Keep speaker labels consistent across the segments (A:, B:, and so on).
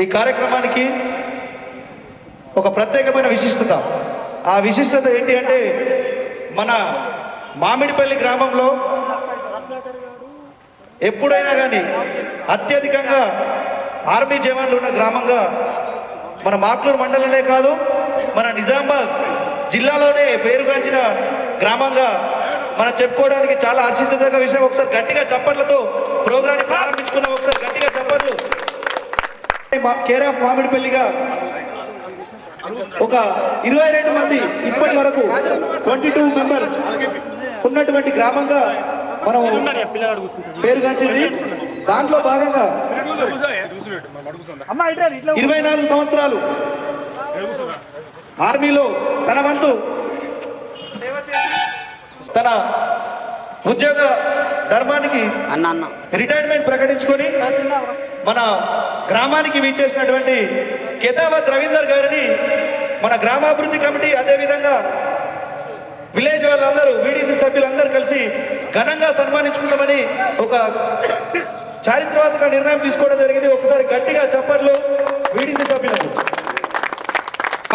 A: ఈ కార్యక్రమానికి ఒక ప్రత్యేకమైన విశిష్టత. ఆ విశిష్టత ఏంటి అంటే మన మామిడిపల్లి గ్రామంలో ఎప్పుడైనా కానీ అత్యధికంగా ఆర్మీ జవాన్లు ఉన్న గ్రామంగా మన మాక్లూరు మండలంలో కాదు, మన నిజామాబాద్ జిల్లాలోనే పేరుగాంచిన గ్రామంగా మనం చెప్పుకోవడానికి చాలా హర్షించదగ్గ విషయం. ఒకసారి గట్టిగా చప్పట్లతో ప్రోగ్రాన్ని ప్రారంభించుకున్నాం. ఒకసారి గట్టిగా చప్పట్లు. కేర్ ఆఫ్ మామిడిపల్లిగా ఒక 22 మంది ఇప్పటి వరకు 22 మెంబర్స్ ఉన్నటువంటి గ్రామంగా మనం పేరుగాంచింది. దాంట్లో భాగంగా 24 సంవత్సరాలు ఆర్మీలో తన వంతు తన ఉద్యోగ ధర్మానికి రిటైర్మెంట్ ప్రకటించుకొని మన గ్రామానికి వీచేసినటువంటి కేతావత్ రవీందర్ గారిని మన గ్రామాభివృద్ధి కమిటీ, అదేవిధంగా విలేజ్ వాళ్ళందరూ, వీడీసీ సభ్యులందరూ కలిసి ఘనంగా సన్మానించుకుందామని ఒక చారిత్రాత్మక నిర్ణయం తీసుకోవడం జరిగింది. ఒకసారి గట్టిగా చప్పట్లు వీడీసీ సభ్యులకు.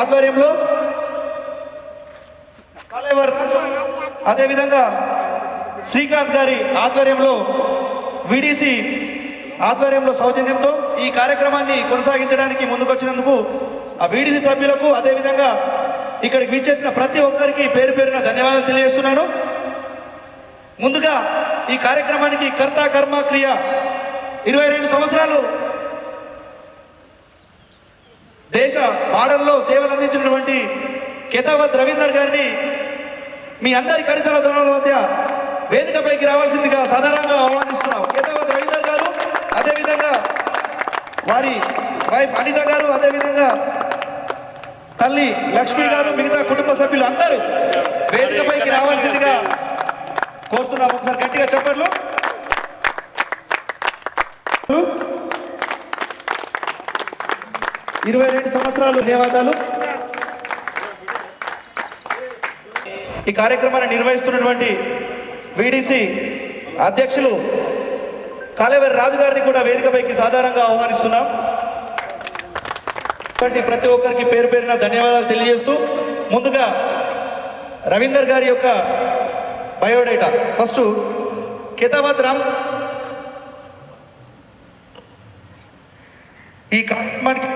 A: ఆధ్వర్యంలో కాలేవర్, అదేవిధంగా శ్రీకాంత్ గారి ఆధ్వర్యంలో, వీడీసీ ఆధ్వర్యంలో సౌజన్యంతో ఈ కార్యక్రమాన్ని కొనసాగించడానికి ముందుకొచ్చినందుకు ఆ వీడీసీ సభ్యులకు, అదేవిధంగా ఇక్కడికి విచ్చేసిన ప్రతి ఒక్కరికి పేరు పేరున ధన్యవాదాలు తెలియజేస్తున్నాను. ముందుగా ఈ కార్యక్రమానికి కర్త కర్మ క్రియ 22 సంవత్సరాలు దేశ బార్డర్లో సేవలు అందించినటువంటి కేతావత్ రవీందర్ గారిని మీ అందరి కరితల ధనల మధ్య వేదికపైకి రావాల్సిందిగా సాధారణంగా ఆహ్వానిస్తున్నాం. కేతావత్ రవీందర్ గారు, అదేవిధంగా వారి వైఫ్ అనిత గారు, అదేవిధంగా తల్లి లక్ష్మి గారు, మిగతా కుటుంబ సభ్యులు అందరూ వేదికపైకి రావాల్సిందిగా కోరుతున్నాం. ఒకసారి గట్టిగా చెప్పట్లు. 22 సంవత్సరాలు ధన్యవాదాలు. ఈ కార్యక్రమాన్ని నిర్వహిస్తున్నటువంటి వీడీసీ అధ్యక్షులు కాలేవరి రాజు గారిని కూడా వేదికపైకి సాధారణంగా ఆహ్వానిస్తున్నాం. ప్రతి ఒక్కరికి పేరు పేరున ధన్యవాదాలు తెలియజేస్తూ, ముందుగా రవీందర్ గారి యొక్క బయోడేటా. ఫస్ట్ కేతావత్ రామ్ ఈ కార్యక్రమానికి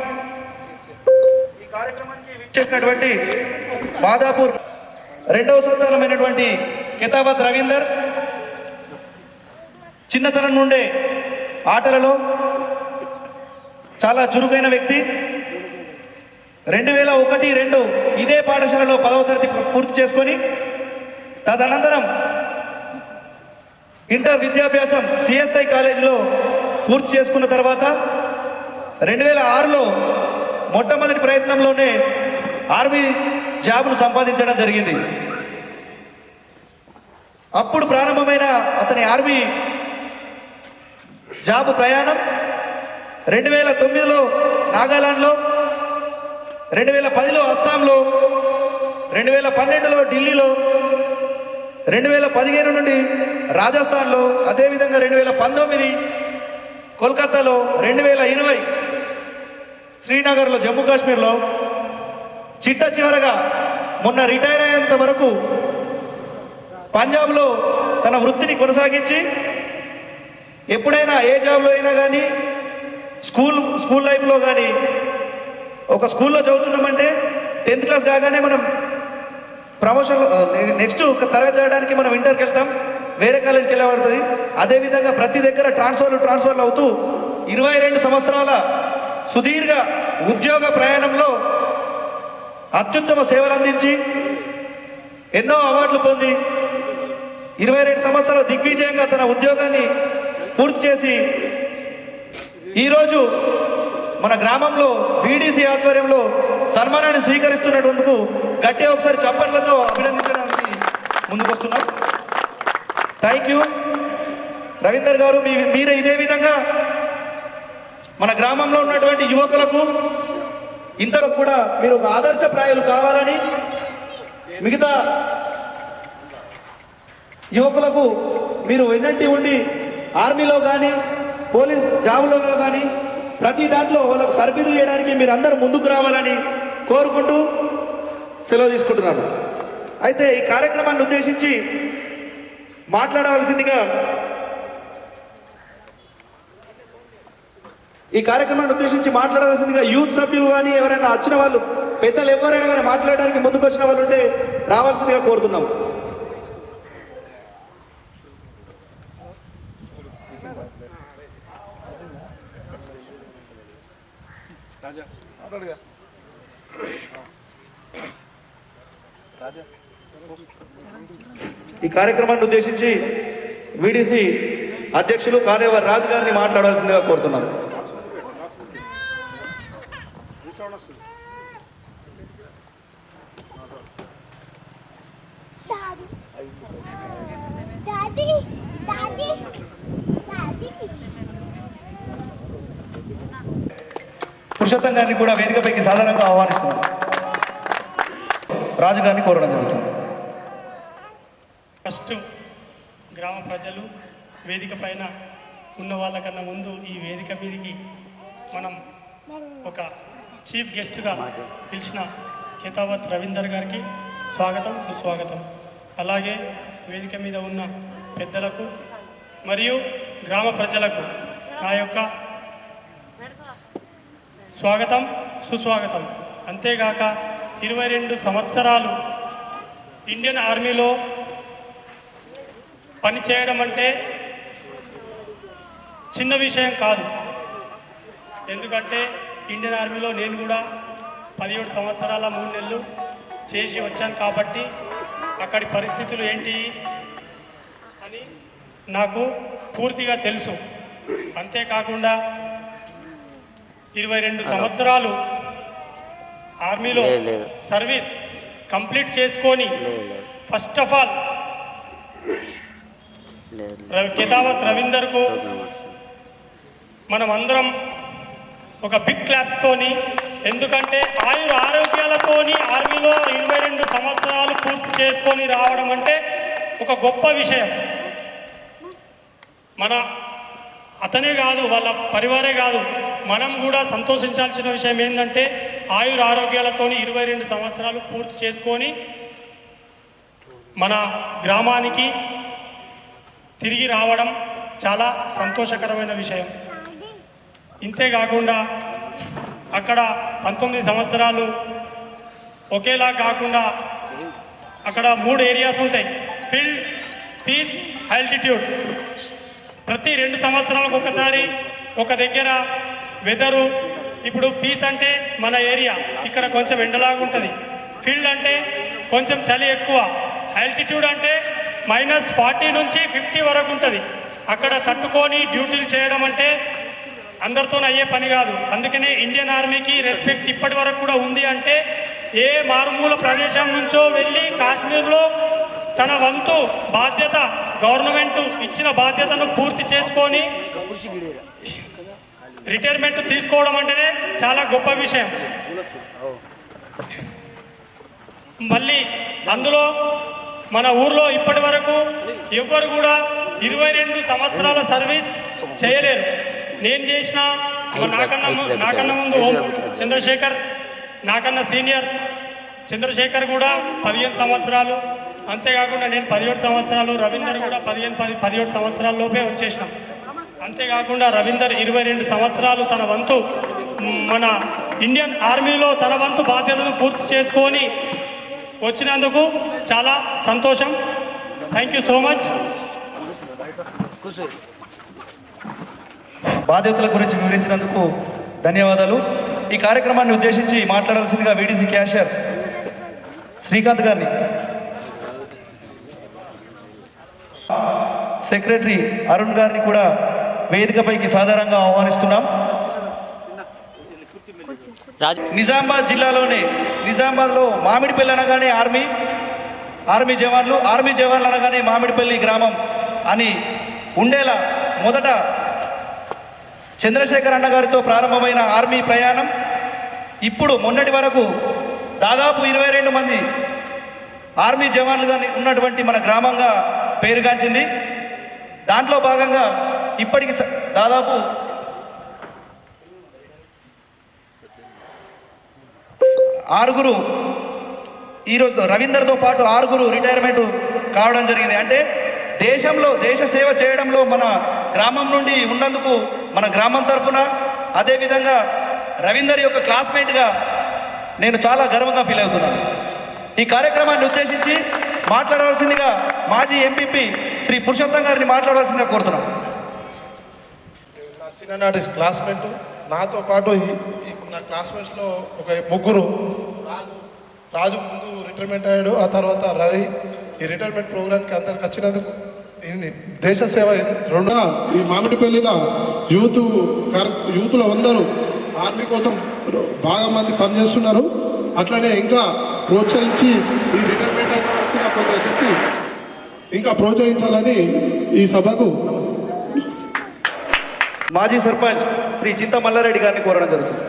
A: విచ్చేసినటువంటి మాదాపూర్ 2వ సంతానమైనటువంటి కేతావత్ రవీందర్ చిన్నతనం నుండే ఆటలలో చాలా చురుకైన వ్యక్తి. 2001-2 ఇదే పాఠశాలలో 10వ తరగతి పూర్తి చేసుకొని తదనంతరం ఇంటర్ విద్యాభ్యాసం సిఎస్ఐ కాలేజీలో పూర్తి చేసుకున్న తర్వాత 2006లో మొట్టమొదటి ప్రయత్నంలోనే ఆర్మీ జాబ్ను సంపాదించడం జరిగింది. అప్పుడు ప్రారంభమైన అతని ఆర్మీ జాబ్ ప్రయాణం 2009లో నాగాలాండ్లో, 2010లో అస్సాంలో, 2012లో ఢిల్లీలో, 2015 నుండి రాజస్థాన్లో, అదేవిధంగా 2019 కోల్కతాలో, 2020 శ్రీనగర్లో, జమ్మూ కాశ్మీర్లో, చిట్ట చివరగా మొన్న రిటైర్ అయ్యేంత వరకు పంజాబ్లో తన వృత్తిని కొనసాగించి ఎప్పుడైనా ఏ జాబ్లో అయినా కానీ స్కూల్ లైఫ్లో కానీ ఒక స్కూల్లో చదువుతున్నామంటే 10th క్లాస్ కాగానే మనం ప్రమోషన్ నెక్స్ట్ తరగతి చదవడానికి మనం ఇంటర్కి వెళ్తాం, వేరే కాలేజ్కి వెళ్ళబడుతుంది. అదేవిధంగా ప్రతి దగ్గర ట్రాన్స్ఫర్లు అవుతూ 22 సంవత్సరాల సుదీర్ఘ ఉద్యోగ ప్రయాణంలో అత్యుత్తమ సేవలు అందించి ఎన్నో అవార్డులు పొంది 22 సంవత్సరాల దిగ్విజయంగా తన ఉద్యోగాన్ని పూర్తి చేసి ఈరోజు మన గ్రామంలో వీడీసీ ఆధ్వర్యంలో సన్మానాన్ని స్వీకరిస్తున్నందుకు గట్టిగా ఒకసారి చప్పట్లతో అభినందించడానికి ముందుకొస్తున్నాం. థ్యాంక్ యూ రవీందర్ గారు. మీరే ఇదే విధంగా మన గ్రామంలో ఉన్నటువంటి యువకులకు ఇంతకు కూడా మీరు ఒక ఆదర్శప్రాయాలు కావాలని, మిగతా యువకులకు మీరు వెన్నంటి ఉండి ఆర్మీలో కానీ పోలీస్ జాబులలో కానీ ప్రతి దాంట్లో వాళ్ళకు తరబిదు చేయడానికి మీరు అందరూ ముందుకు రావాలని కోరుకుంటూ సెలవు తీసుకుంటున్నాను. అయితే ఈ కార్యక్రమాన్ని ఉద్దేశించి మాట్లాడవలసిందిగా యూత్ సభ్యులు కానీ ఎవరైనా వచ్చిన వాళ్ళు పెద్దలు ఎవరైనా కానీ మాట్లాడడానికి ముందుకు వచ్చిన వాళ్ళు ఉంటే రావాల్సిందిగా కోరుతున్నాం. ఈ కార్యక్రమాన్ని ఉద్దేశించి వీడీసీ అధ్యక్షులు కాలేవర్ రాజు గారిని మాట్లాడాల్సిందిగా కోరుతున్నాం. పురుషోత్తం గారిని కూడా వేదికపైకి సాధారణంగా ఆహ్వానిస్తున్నాం. రాజు గారిని కోరడం జరుగుతుంది.
B: ఫస్ట్ గ్రామ ప్రజలు వేదిక పైన ఉన్న వాళ్ళకన్నా ముందు ఈ వేదిక మీదకి మనం ఒక చీఫ్ గెస్ట్గా పిలిచిన కేతావత్ రవీందర్ గారికి స్వాగతం సుస్వాగతం. అలాగే వేదిక మీద ఉన్న పెద్దలకు మరియు గ్రామ ప్రజలకు నా యొక్క స్వాగతం సుస్వాగతం. అంతేగాక 22 సంవత్సరాలు ఇండియన్ ఆర్మీలో పనిచేయడం అంటే చిన్న విషయం కాదు. ఎందుకంటే ఇండియన్ ఆర్మీలో నేను కూడా 17 సంవత్సరాల 3 నెలలు చేసి వచ్చాను కాబట్టి అక్కడి పరిస్థితులు ఏంటి అని నాకు పూర్తిగా తెలుసు. అంతేకాకుండా 22 సంవత్సరాలు ఆర్మీలో సర్వీస్ కంప్లీట్ చేసుకొని ఫస్ట్ ఆఫ్ ఆల్ కేతావత్ రవీందర్కు మనం అందరం ఒక బిగ్ క్లాప్స్తోని, ఎందుకంటే ఆరోగ్యాలతోని ఆర్మీలో 22 సంవత్సరాలు పూర్తి చేసుకొని రావడం అంటే ఒక గొప్ప విషయం. అతనే కాదు, వాళ్ళ పరివారే కాదు, మనం కూడా సంతోషించాల్సిన విషయం ఏంటంటే ఆరోగ్యాలతో 22 సంవత్సరాలు పూర్తి చేసుకొని మన గ్రామానికి తిరిగి రావడం చాలా సంతోషకరమైన విషయం. ఇంతేకాకుండా అక్కడ 19 సంవత్సరాలు ఒకేలా కాకుండా అక్కడ 3 ఏరియాస్ ఉంటాయి: ఫీల్డ్, పీస్, ఆల్టిట్యూడ్. ప్రతి 2 సంవత్సరాలకు ఒకసారి ఒక దగ్గర వెదరు, ఇప్పుడు పీస్ అంటే మన ఏరియా ఇక్కడ కొంచెం ఎండలాగా ఉంటుంది, ఫీల్డ్ అంటే కొంచెం చలి ఎక్కువ, ఆల్టిట్యూడ్ అంటే -40 నుంచి 50 వరకు ఉంటుంది. అక్కడ తట్టుకొని డ్యూటీలు చేయడం అంటే అందరితో అయ్యే పని కాదు. అందుకనే ఇండియన్ ఆర్మీకి రెస్పెక్ట్ ఇప్పటి వరకు కూడా ఉంది. అంటే ఏ మారుమూల ప్రదేశం నుంచో వెళ్ళి కాశ్మీర్లో తన వంతు బాధ్యత, గవర్నమెంట్ ఇచ్చిన బాధ్యతను పూర్తి చేసుకొని రిటైర్మెంట్ తీసుకోవడం అంటేనే చాలా గొప్ప విషయం. మళ్ళీ అందులో మన ఊర్లో ఇప్పటి వరకు ఎవ్వరు కూడా 22 సంవత్సరాల సర్వీస్ చేయలేరు. నేను చేసిన నాకన్నా ముందు చంద్రశేఖర్, నాకన్నా సీనియర్ చంద్రశేఖర్ కూడా 15 సంవత్సరాలు, అంతేకాకుండా నేను 17 సంవత్సరాలు, రవీందర్ కూడా 17 సంవత్సరాల లోపే వచ్చేసినాం. అంతేకాకుండా రవీందర్ 22 సంవత్సరాలు తన వంతు మన ఇండియన్ ఆర్మీలో తన వంతు బాధ్యతను పూర్తి చేసుకొని వచ్చినందుకు చాలా సంతోషం. Thank you so much.
A: బాధ్యతల గురించి వివరించినందుకు ధన్యవాదాలు. ఈ కార్యక్రమాన్ని ఉద్దేశించి మాట్లాడాల్సిందిగా వీడీసీ క్యాషియర్ శ్రీకాంత్ గారిని, సెక్రటరీ అరుణ్ గారిని కూడా వేదికపైకి సాధారణంగా ఆహ్వానిస్తున్నాం. నిజామాబాద్ జిల్లాలోనే, నిజామాబాద్లో మామిడిపల్లి అనగానే ఆర్మీ జవాన్లు అనగానే మామిడిపల్లి గ్రామం అని ఉండేలా మొదట చంద్రశేఖర్ అన్నగారితో ప్రారంభమైన ఆర్మీ ప్రయాణం ఇప్పుడు మొన్నటి వరకు దాదాపు 22 మంది ఆర్మీ జవాన్లుగా ఉన్నటువంటి మన గ్రామంగా పేరుగాంచింది. దాంట్లో భాగంగా ఇప్పటికి దాదాపు ఆరుగురు ఈరోజు రవీందర్తో పాటు ఆరుగురు రిటైర్మెంట్ కావడం జరిగింది. అంటే దేశంలో దేశ సేవ చేయడంలో మన గ్రామం నుండి ఉన్నందుకు మన గ్రామం తరఫున, అదేవిధంగా రవీందర్ యొక్క క్లాస్మేట్గా నేను చాలా గర్వంగా ఫీల్ అవుతున్నాను. ఈ కార్యక్రమాన్ని ఉద్దేశించి మాట్లాడవలసిందిగా మాజీ ఎంపీపీ శ్రీ పురుషోత్తం గారిని మాట్లాడవలసిందిగా కోరుతున్నాం.
C: నా చిన్ననాటి క్లాస్మేట్, నాతో పాటు ఇప్పుడు నా క్లాస్మేట్స్లో ఒక ముగ్గురు, రాజు ముందు రిటైర్మెంట్ అయ్యాడు, ఆ తర్వాత రవి. ఈ రిటైర్మెంట్ ప్రోగ్రామ్కి అందరికి వచ్చినందుకు దేశ సేవ రెండో ఈ మామిడిపల్లిలో యూత్లో అందరూ ఆర్మీ కోసం బాగా మంది పనిచేస్తున్నారు. అట్లనే ఇంకా ప్రోత్సహించి ఈ రిటైర్మెంట్ అయిన కొంత ఇంకా ప్రోత్సహించాలని ఈ సభకు
A: మాజీ సర్పంచ్ శ్రీ చింత మల్లారెడ్డి గారిని కోరడం జరుగుతుంది.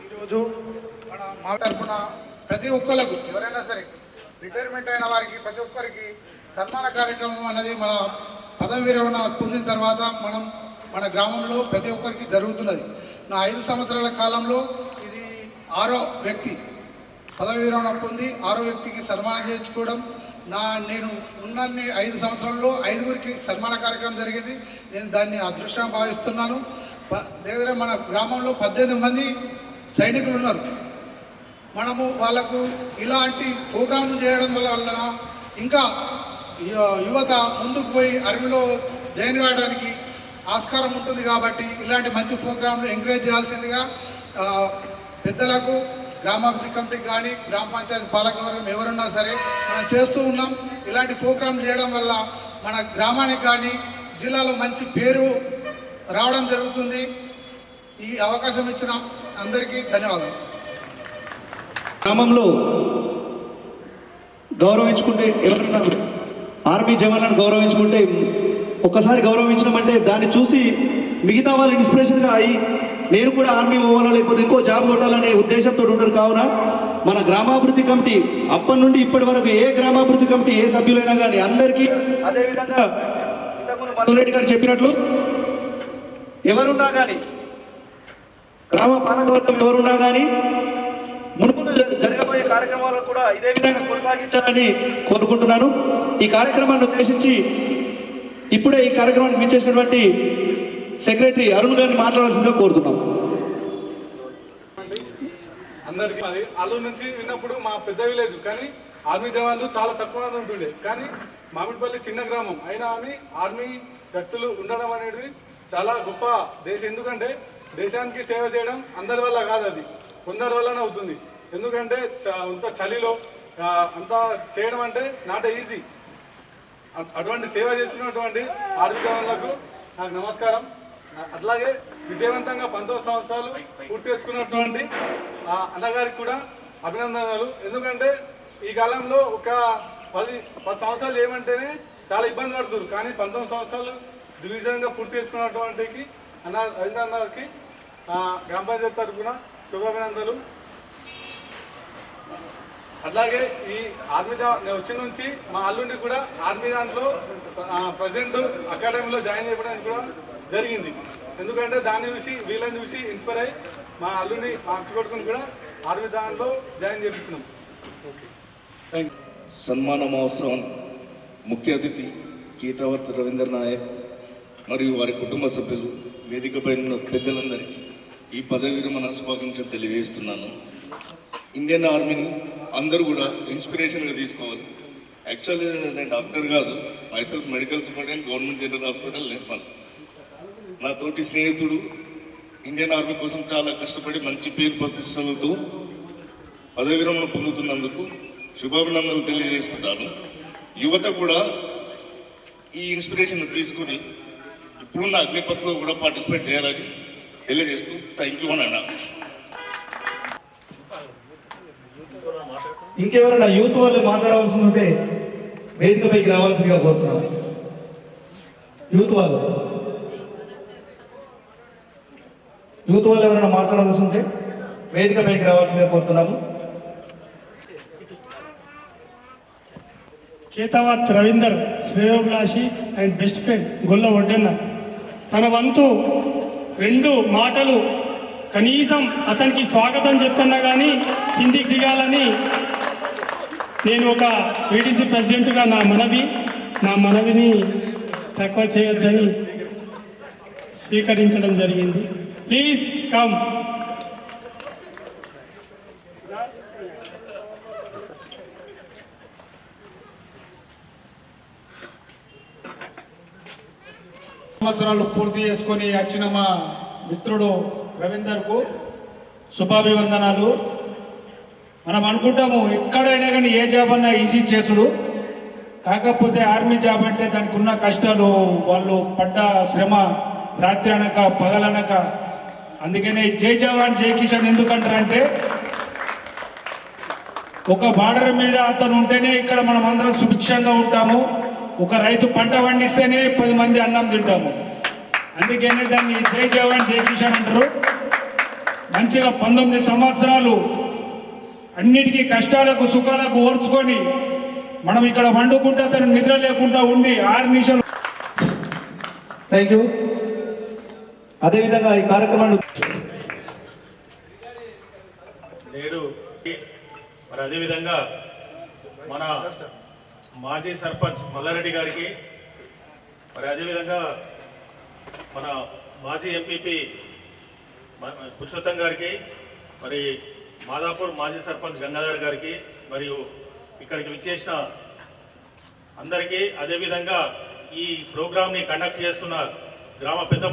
D: ఈరోజు మన మా తరఫున ప్రతి ఒక్కరికి, ఎవరైనా సరే రిటైర్మెంట్ అయిన వారికి ప్రతి ఒక్కరికి సన్మాన కార్యక్రమం అనేది మన పదవి విరమణ పొందిన తర్వాత మన గ్రామంలో ప్రతి ఒక్కరికి జరుగుతున్నది. నా 5 సంవత్సరాల కాలంలో ఇది 6వ వ్యక్తి పదవి విరమణ పొంది 6వ వ్యక్తికి సన్మానం చేయించుకోవడం. నేను ఉన్న 5 సంవత్సరాల్లో 5గురికి సన్మాన కార్యక్రమం జరిగింది. నేను దాన్ని అదృష్టంగా భావిస్తున్నాను. దగ్గర మన గ్రామంలో 18 మంది సైనికులు ఉన్నారు. మనము వాళ్ళకు ఇలాంటి ప్రోగ్రాంలు చేయడం వలన ఇంకా యువత ముందుకు పోయి ఆర్మీలో జాయిన్ కావడానికి ఆస్కారం ఉంటుంది. కాబట్టి ఇలాంటి మంచి ప్రోగ్రాంలు ఎంకరేజ్ చేయాల్సిందిగా పెద్దలకు, గ్రామాభివృద్ధి కమిటీకి కానీ గ్రామ పంచాయతీ పాలకవర్గం ఎవరున్నా సరే మనం చేస్తూ ఉన్నాం. ఇలాంటి ప్రోగ్రాంలు చేయడం వల్ల మన గ్రామానికి కానీ జిల్లాలో మంచి పేరు రావడం జరుగుతుంది. ఈ అవకాశం ఇచ్చిన అందరికీ ధన్యవాదాలు.
A: గ్రామంలో గౌరవించుకుంటే ఎవరైనా ఆర్మీ జవాన్లను గౌరవించుకుంటే, ఒక్కసారి గౌరవించడమంటే దాన్ని చూసి మిగతా వాళ్ళు ఇన్స్పిరేషన్గా అయ్యి నేను కూడా ఆర్మీ పోవాలా లేకపోతే ఇంకో జాబ్ కొట్టాలనే ఉద్దేశంతో ఉంటారు. కావున మన గ్రామాభివృద్ధి కమిటీ అప్పటి నుండి ఇప్పటి వరకు ఏ గ్రామాభివృద్ధి కమిటీ ఏ సభ్యులైనా కానీ అందరికీ, అదేవిధంగా ఇంతకుముందు మల్లారెడ్డి గారు చెప్పినట్లు ఎవరున్నా కానీ గ్రామ పాలకవర్గం ఎవరున్నా కానీ మునుముందు జరగబోయే కార్యక్రమాలను కూడా ఇదే విధంగా కొనసాగించాలని కోరుకుంటున్నాను. ఈ కార్యక్రమాన్ని ఉద్దేశించి ఇప్పుడే ఈ కార్యక్రమానికి విచ్చేసినటువంటి సెక్రటరీ అరుణ్ గారిని మాట్లాడాల్సిందిగా కోరుతున్నాం.
E: అందరికీ అది అల్లూరు నుంచి విన్నప్పుడు మా పెద్ద విలేజ్, కానీ ఆర్మీ జవాన్లు చాలా తక్కువ మంది ఉంటుండే. కానీ మామిడిపల్లి చిన్న గ్రామం అయినా అని ఆర్మీ వ్యక్తులు ఉండడం అనేది చాలా గొప్ప దేశం. ఎందుకంటే దేశానికి సేవ చేయడం అందరి వల్ల కాదు, అది కొందరి వల్లనే అవుతుంది. ఎందుకంటే అంత చలిలో అంతా చేయడం అంటే నాట్ ఈజీ. అటువంటి సేవ చేస్తున్నటువంటి ఆర్మీ జవాన్లకు నాకు నమస్కారం. అట్లాగే విజయవంతంగా 19 సంవత్సరాలు పూర్తి చేసుకున్నటువంటి అన్నగారికి కూడా అభినందనలు. ఎందుకంటే ఈ కాలంలో ఒక 10 సంవత్సరాలు ఏమంటేనే చాలా ఇబ్బంది పడుతుంది. కానీ 19 సంవత్సరాలు దిగ్విజయంగా పూర్తి చేసుకున్నటువంటి అన్నగారికి గ్రామ పంచాయతీ తరఫున శుభాభినందనలు. అట్లాగే ఈ ఆర్మీ వచ్చిన నుంచి మా అల్లుండి కూడా ఆర్మీ దాంట్లో ప్రజెంట్ అకాడమీలో జాయిన్ చేయడానికి కూడా జరిగింది. ఎందుకంటే దాన్ని చూసి వీళ్ళని చూసి ఇన్స్పైర్ అయ్యి మా అల్లుని మా అక్క కొడుకుని కూడా ఆర్మీ దాంట్లో జాయిన్ చేయించినాం. Okay, thank you.
F: సన్మాన మహోత్సవం ముఖ్య అతిథి గీతావత్ రవీందర్ నాయక్ మరియు వారి కుటుంబ సభ్యులు, వేదికపై ఉన్న పెద్దలందరికీ ఈ పదవి విరమణ శుభాకాంక్షలు తెలియజేస్తున్నాను. ఇండియన్ ఆర్మీని అందరూ కూడా ఇన్స్పిరేషన్గా తీసుకోవాలి. యాక్చువల్లీ నేను డాక్టర్ కాదు, myself medical superintendent, government general hospital నేర్పాలి. నా తోటి స్నేహితుడు ఇండియన్ ఆర్మీ కోసం చాలా కష్టపడి మంచి పేరు ప్రతిష్టలతో పదవి విరమణ పొందుతున్నందుకు శుభాభినందనలు తెలియజేస్తున్నాను. యువత కూడా ఈ ఇన్స్పిరేషన్ తీసుకుని ఇప్పుడున్న అగ్నిపథ్లో కూడా పార్టిసిపేట్ చేయాలని తెలియజేస్తూ థ్యాంక్ యూ అని అన్నారు.
A: ఇంకెవరైనా యూత్ వాళ్ళు మాట్లాడవలసి ఉంటే వేదికపైకి రావాల్సిందిగా కోరుతున్నాను. యూత్ వాళ్ళు ఎవరైనా మాట్లాడాల్సి ఉంటే వేదికపైకి రావాల్సిందిగా కోరుతున్నాము.
B: కేతావత్ రవీందర్ శ్రేయోభిలాషి అండ్ బెస్ట్ ఫ్రెండ్ గొల్ల ఒడ్డన్న తన వంతు 2 మాటలు కనీసం అతనికి స్వాగతం చెప్పన్నా కానీ కిందికి దిగాలని నేను ఒక వీటీసీ ప్రెసిడెంట్గా నా మనవిని తక్కువ చేయొద్దని స్వీకరించడం జరిగింది. Please come.
G: సంవత్సరాలు పూర్తి చేసుకొని వచ్చిన మా మిత్రుడు రవీందర్కు శుభాభివందనాలు. మనం అనుకుంటాము ఎక్కడైనా కానీ ఏ జాబ్ అన్నా ఈజీ చేసుడు, కాకపోతే ఆర్మీ జాబ్ అంటే దానికి ఉన్న కష్టాలు, వాళ్ళు పడ్డ శ్రమ రాత్రి అనక పగలనక. అందుకనే జై జవాన్ జై కిషన్ ఎందుకంటారంటే ఒక బార్డర్ మీద అతను ఉంటేనే ఇక్కడ మనం అందరం సుభిక్షంగా ఉంటాము. ఒక రైతు పంట పండిస్తేనే 10 మంది అన్నం తింటాము. అందుకనే దాన్ని జై జవాన్ జై కిషన్ అంటారు. మంచిగా 19 సంవత్సరాలు అన్నిటికీ కష్టాలకు సుఖాలకు ఓర్చుకొని మనం ఇక్కడ వండుకుంటా అతను నిద్ర లేకుండా ఉండి 6 నిమిషాలు.
A: Thank you. అదేవిధంగా ఈ కార్యక్రమాన్ని
H: నేడు మరి అదేవిధంగా మన మాజీ సర్పంచ్ మల్లారెడ్డి గారికి, మరి అదేవిధంగా మన మాజీ ఎంపీపీ పురుషోత్తం గారికి, మరి మాదాపూర్ మాజీ సర్పంచ్ గంగాధర్ గారికి, మరియు ఇక్కడికి విచ్చేసిన అందరికీ, అదేవిధంగా ఈ ప్రోగ్రామ్ని కండక్ట్ చేస్తున్న గ్రామ పెద్ద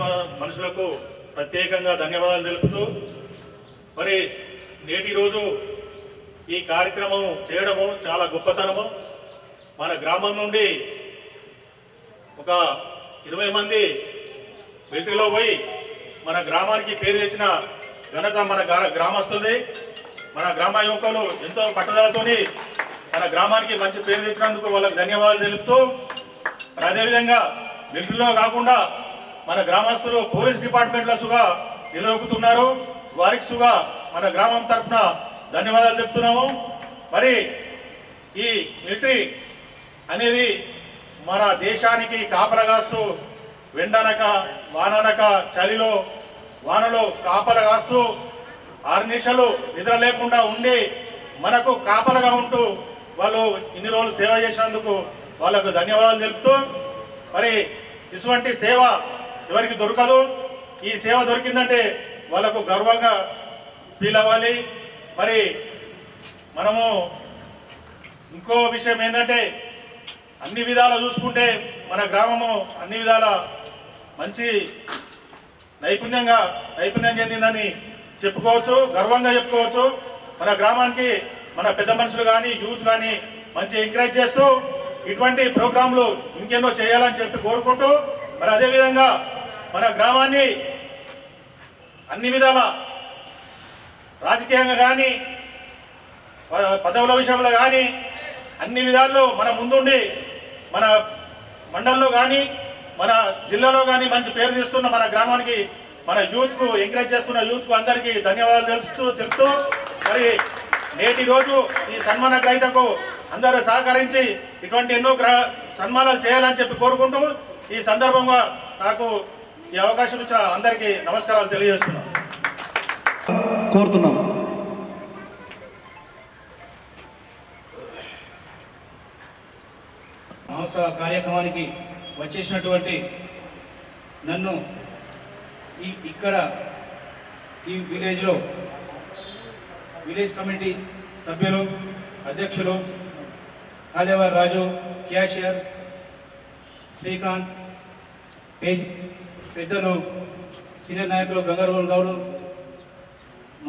H: మనుషులకు ప్రత్యేకంగా ధన్యవాదాలు తెలుపుతూ, మరి నేటి రోజు ఈ కార్యక్రమం చేయడము చాలా గొప్పతనము. మన గ్రామం నుండి ఒక 20 మంది మిలిటరీలో పోయి మన గ్రామానికి పేరు తెచ్చిన ఘనత మన గ్రామస్తులది. మన గ్రామ యువకులు ఎంతో పట్టుదలతోని మన గ్రామానికి మంచి పేరు తెచ్చినందుకు వాళ్ళకి ధన్యవాదాలు తెలుపుతూ, అదేవిధంగా మిలిటరీలో కాకుండా మన గ్రామస్తులు పోలీస్ డిపార్ట్మెంట్లో సుగా నిలదొక్కుతున్నారు. వారికి సుగా మన గ్రామం తరఫున ధన్యవాదాలు చెప్తున్నాము. మరి ఈ మిలిటరీ అనేది మన దేశానికి కాపలగాస్తూ వెండనక వాననక చలిలో వానలో కాపలగాస్తూ 6 నిమిషాలు నిద్ర లేకుండా ఉండి మనకు కాపలగా ఉంటూ వాళ్ళు ఇన్ని రోజులు సేవ చేసినందుకు వాళ్ళకు ధన్యవాదాలు తెలుపుతూ, మరి ఇటువంటి సేవ ఎవరికి దొరకదు. ఈ సేవ దొరికిందంటే వాళ్ళకు గర్వంగా ఫీల్ అవ్వాలి. మరి మనము ఇంకో విషయం ఏంటంటే అన్ని విధాలా చూసుకుంటే మన గ్రామము అన్ని విధాల మంచి నైపుణ్యం చెందిందని చెప్పుకోవచ్చు, గర్వంగా చెప్పుకోవచ్చు. మన గ్రామానికి మన పెద్ద మనుషులు కానీ యూత్ కానీ మంచి ఎంకరేజ్ చేస్తూ ఇటువంటి ప్రోగ్రాంలు ఇంకెన్నో చేయాలని చెప్పి కోరుకుంటూ, మరి అదేవిధంగా మన గ్రామాన్ని అన్ని విధాల రాజకీయంగా కానీ పదవుల విషయంలో కానీ అన్ని విధాల్లో మన ముందుండి మన మండలంలో కానీ మన జిల్లాలో కానీ మంచి పేరు తీస్తున్న మన గ్రామానికి మన యూత్కు ఎంకరేజ్ చేస్తున్న యూత్కు అందరికీ ధన్యవాదాలు తెలుపుతూ, మరి నేటి రోజు ఈ సన్మాన గ్రహీతకు అందరూ సహకరించి ఇటువంటి ఎన్నో సన్మానాలు చేయాలని చెప్పి కోరుకుంటూ ఈ సందర్భంగా నాకు ఈ అవకాశం ఇచ్చిన అందరికీ నమస్కారాలు తెలియజేస్తున్నాను.
A: కోరుతున్నాం.
G: మహోత్సవ కార్యక్రమానికి వచ్చేసినటువంటి నన్ను ఇక్కడ ఈ విలేజ్ కమిటీ సభ్యులు, అధ్యక్షులు కాలేవారి రాజు, క్యాషియర్ శ్రీకాంత్, పెద్దలు సీనియర్ నాయకులు గంగారావు గౌడు,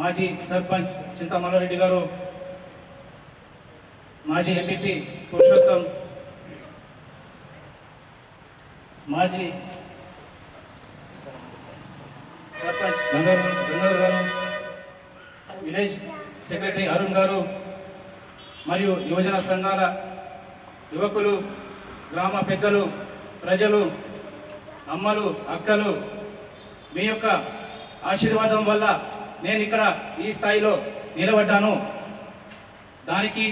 G: మాజీ సర్పంచ్ చింతమల్లారెడ్డి గారు, మాజీ ఎంపీపీ పురుషోత్తం, మాజీ సర్పంచ్ గంగారావు గారు, విలేజ్ సెక్రటరీ అరుణ్ గారు, మరియు యువజన సంఘాల యువకులు, గ్రామ పెద్దలు, ప్రజలు, అమ్మలు, అక్కలు, మీ యొక్క ఆశీర్వాదం వల్ల నేను ఇక్కడ ఈ స్థాయిలో నిలబడ్డాను. దానికి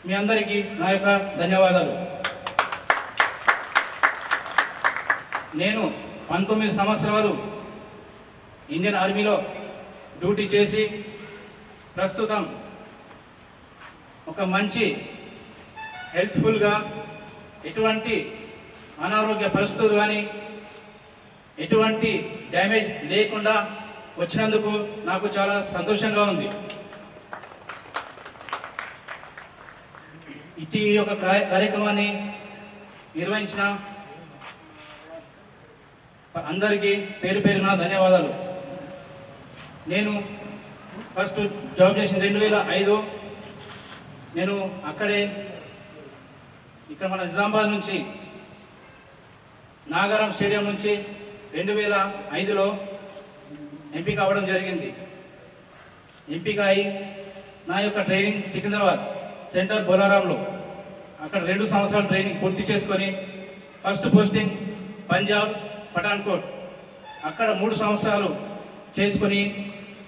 G: మీ అందరికీ నా యొక్క ధన్యవాదాలు. నేను 19 సంవత్సరాలు ఇండియన్ ఆర్మీలో డ్యూటీ చేసి ప్రస్తుతం ఒక మంచి హెల్ప్ఫుల్గా ఎటువంటి అనారోగ్య పరిస్థితులు కానీ ఎటువంటి డ్యామేజ్ లేకుండా వచ్చినందుకు నాకు చాలా సంతోషంగా ఉంది. ఈ యొక్క కార్యక్రమాన్ని నిర్వహించిన అందరికీ పేరు పేరున ధన్యవాదాలు. నేను ఫస్ట్ జాబ్ చేసిన 2005. నేను అక్కడే ఇక్కడ మన నిజామాబాద్ నుంచి నాగారం స్టేడియం నుంచి 2005లో ఎంపిక అవ్వడం జరిగింది. ఎంపిక అయి నా యొక్క ట్రైనింగ్ సికింద్రాబాద్ సెంటర్ బొలారాంలో అక్కడ 2 సంవత్సరాలు ట్రైనింగ్ పూర్తి చేసుకొని ఫస్ట్ పోస్టింగ్ పంజాబ్ పఠాన్కోట్, అక్కడ 3 సంవత్సరాలు చేసుకొని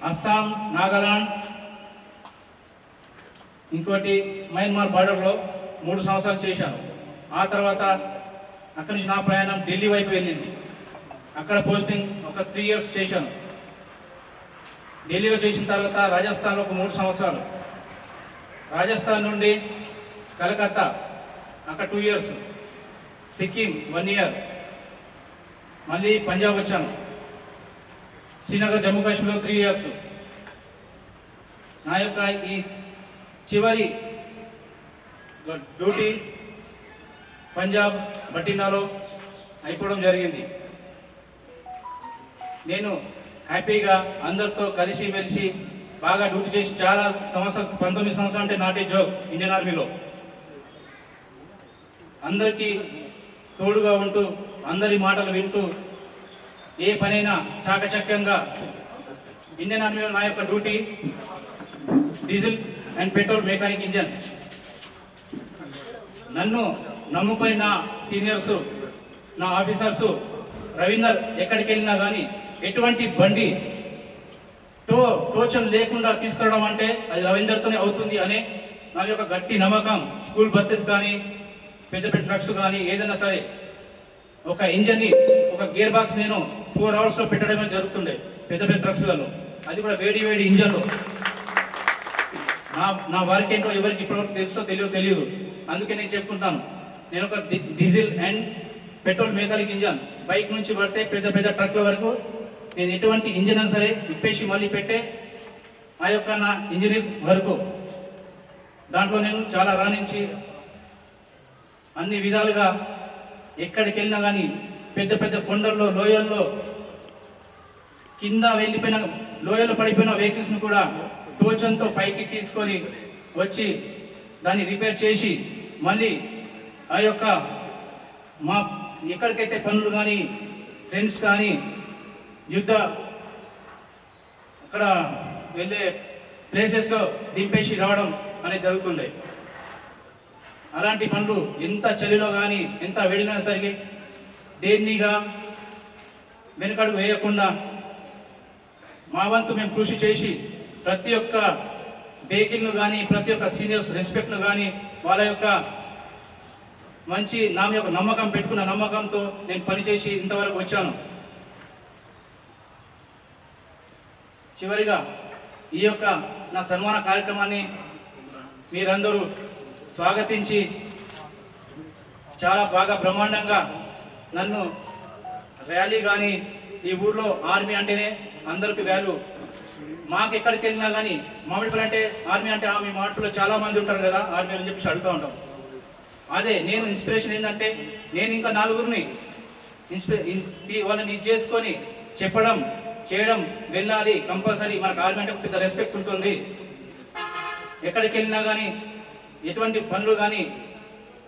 G: అస్సాం, నాగాలాండ్, ఇంకోటి మయన్మార్ బార్డర్లో 3 సంవత్సరాలు చేశాను. ఆ తర్వాత అక్కడి నుంచి నా ప్రయాణం ఢిల్లీ వైపు వెళ్ళింది. అక్కడ పోస్టింగ్ ఒక 3 ఇయర్స్ చేశాను. ఢిల్లీలో చేసిన తర్వాత రాజస్థాన్లో ఒక 3 సంవత్సరాలు, రాజస్థాన్ నుండి కలకత్తా అక్కడ 2 ఇయర్స్, సిక్కిం 1 ఇయర్, మళ్ళీ పంజాబ్ వచ్చాను, శ్రీనగర్ జమ్మూ కాశ్మీర్లో 3 ఇయర్స్. నా యొక్క ఈ చివరి డ్యూటీ పంజాబ్ బఠిండాలో అయిపోవడం జరిగింది. నేను హ్యాపీగా అందరితో కలిసి మెలిసి బాగా డ్యూటీ చేసి చాలా సంవత్సరాలు, 19 సంవత్సరాలు అంటే నాట్ ఏ జోక్. ఇండియన్ ఆర్మీలో అందరికీ తోడుగా ఉంటూ అందరి మాటలు వింటూ ఏ పనైనా చాకచక్యంగా ఇండియన్ ఆర్మీలో నా యొక్క duty diesel and petrol mechanic engine. నన్ను నమ్ముకొని నా సీనియర్స్, నా ఆఫీసర్స్ రవీందర్ ఎక్కడికి వెళ్ళినా కానీ ఎటువంటి బండి టోచన్ లేకుండా తీసుకురావడం అంటే అది రవీందర్తోనే అవుతుంది అనే నా యొక్క గట్టి నమ్మకం. స్కూల్ బస్సెస్ కానీ పెద్ద పెద్ద ట్రక్స్ కానీ ఏదైనా సరే ఒక ఇంజన్ని ఒక గేర్ బాక్స్ నేను 4 అవర్స్లో పెట్టడమే జరుగుతుండే పెద్ద పెద్ద ట్రక్స్లలో, అది కూడా వేడి వేడి ఇంజన్లో. నా వర్క్ ఏంటో ఎవరికి ఇప్పటివరకు తెలుసో తెలియదు. అందుకే నేను చెప్పుకుంటాను, నేను ఒక diesel and petrol mechanic engine. Bike నుంచి పడితే పెద్ద పెద్ద ట్రక్ల వరకు నేను ఎటువంటి ఇంజన్ అయినా సరే ఇప్పేసి మళ్ళీ పెట్టే ఆ యొక్క నా ఇంజనీర్ వరకు దాంట్లో నేను చాలా రాణించి అన్ని విధాలుగా ఎక్కడికి వెళ్ళినా కానీ పెద్ద పెద్ద కొండల్లో, లోయల్లో, కింద వెళ్ళిపోయిన లోయలో పడిపోయిన వెహికల్స్ని కూడా టోచన్తో పైకి తీసుకొని వచ్చి దాన్ని రిపేర్ చేసి మళ్ళీ ఆ యొక్క మా ఎక్కడికైతే పనులు కానీ ఫ్రెండ్స్ కానీ యుద్ధ అక్కడ వెళ్ళే ప్లేసెస్లో దింపేసి రావడం అనేది జరుగుతుండే. అలాంటి పనులు ఎంత చలిలో కానీ ఎంత వేడినా సరే దేన్నిగా వెనుకడుగు వేయకుండా మా వంతు మేము కృషి చేసి ప్రతి ఒక్క వెహికల్ను కానీ ప్రతి ఒక్క సీనియర్స్ రెస్పెక్ట్ను కానీ వాళ్ళ యొక్క మంచి నా యొక్క నమ్మకం పెట్టుకున్న నమ్మకంతో నేను పనిచేసి ఇంతవరకు వచ్చాను. చివరిగా ఈ యొక్క నా సన్మాన కార్యక్రమాన్ని మీరందరూ స్వాగతించి చాలా బాగా బ్రహ్మాండంగా నన్ను ర్యాలీ కానీ ఈ ఊర్లో ఆర్మీ అంటేనే అందరికి వాల్యూ. మాకు ఎక్కడికి వెళ్ళినా కానీ మామిడిపల్లి అంటే ఆర్మీ అంటే మీ మాటలో చాలా మంది ఉంటారు కదా ఆర్మీ అని చెప్పి అడుగుతూ ఉంటాం. అదే నేను ఇన్స్పిరేషన్ ఏంటంటే నేను ఇంకా 4గురిని వాళ్ళని ఇది చేసుకొని చెప్పడం చేయడం వెళ్ళాలి కంపల్సరీ. మనకు ఆర్మీ అంటే పెద్ద రెస్పెక్ట్ ఉంటుంది. ఎక్కడికి వెళ్ళినా కానీ ఎటువంటి పనులు కానీ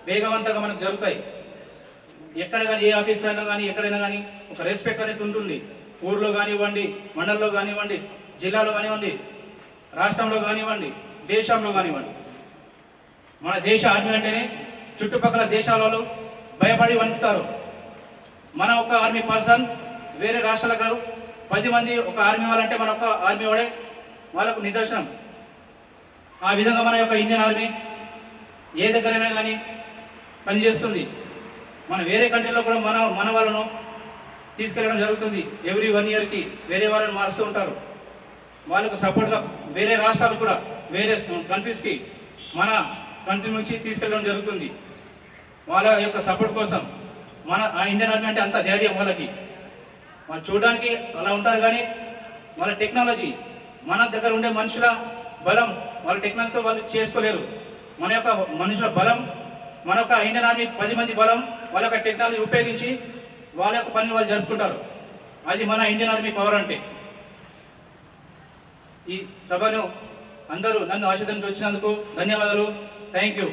G: వేగవంతంగా మనకు జరుగుతాయి. ఎక్కడ కానీ ఏ ఆఫీస్లో అయినా కానీ ఎక్కడైనా కానీ ఒక రెస్పెక్ట్ అనేది ఉంటుంది. ఊర్లో కానివ్వండి, మండలంలో కానివ్వండి, జిల్లాలో కానివ్వండి, రాష్ట్రంలో కానివ్వండి, దేశంలో కానివ్వండి. మన దేశ ఆర్మీ అంటేనే చుట్టుపక్కల దేశాల వాళ్ళు భయపడి వణుకుతారు. మన ఒక ఆర్మీ పర్సన్ వేరే రాష్ట్రాలకు 10 మంది ఒక ఆర్మీ వాళ్ళంటే మన ఒక ఆర్మీ వాడే వాళ్ళకు నిదర్శనం. ఆ విధంగా మన యొక్క ఇండియన్ ఆర్మీ ఏ దగ్గరైనా కానీ పనిచేస్తుంది. మన వేరే కంట్రీలో కూడా మన వాళ్ళను తీసుకెళ్ళడం జరుగుతుంది. ఎవ్రీ 1 ఇయర్కి వేరే వాళ్ళని మారుస్తూ ఉంటారు. వాళ్ళకు సపోర్ట్గా వేరే రాష్ట్రాలు కూడా వేరే కంట్రీస్కి మన కంట్రీ నుంచి తీసుకెళ్ళడం జరుగుతుంది. వాళ్ళ యొక్క సపోర్ట్ కోసం మన ఇండియన్ ఆర్మీ అంటే అంత ధైర్యం వాళ్ళకి. వాళ్ళు చూడడానికి అలా ఉంటారు కానీ వాళ్ళ టెక్నాలజీ, మన దగ్గర ఉండే మనుషుల బలం వాళ్ళ టెక్నాలజీతో వాళ్ళు చేసుకోలేరు. మన యొక్క మనుషుల బలం, మన యొక్క ఇండియన్ ఆర్మీ 10 మంది బలం వాళ్ళ యొక్క టెక్నాలజీ ఉపయోగించి వాళ్ళ యొక్క పనిని వాళ్ళు జరుపుకుంటారు. అది మన ఇండియన్ ఆర్మీ పవర్ అంటే. ఈ సభను అందరూ నన్ను ఆశీర్వదించి వచ్చినందుకు ధన్యవాదాలు. Thank you.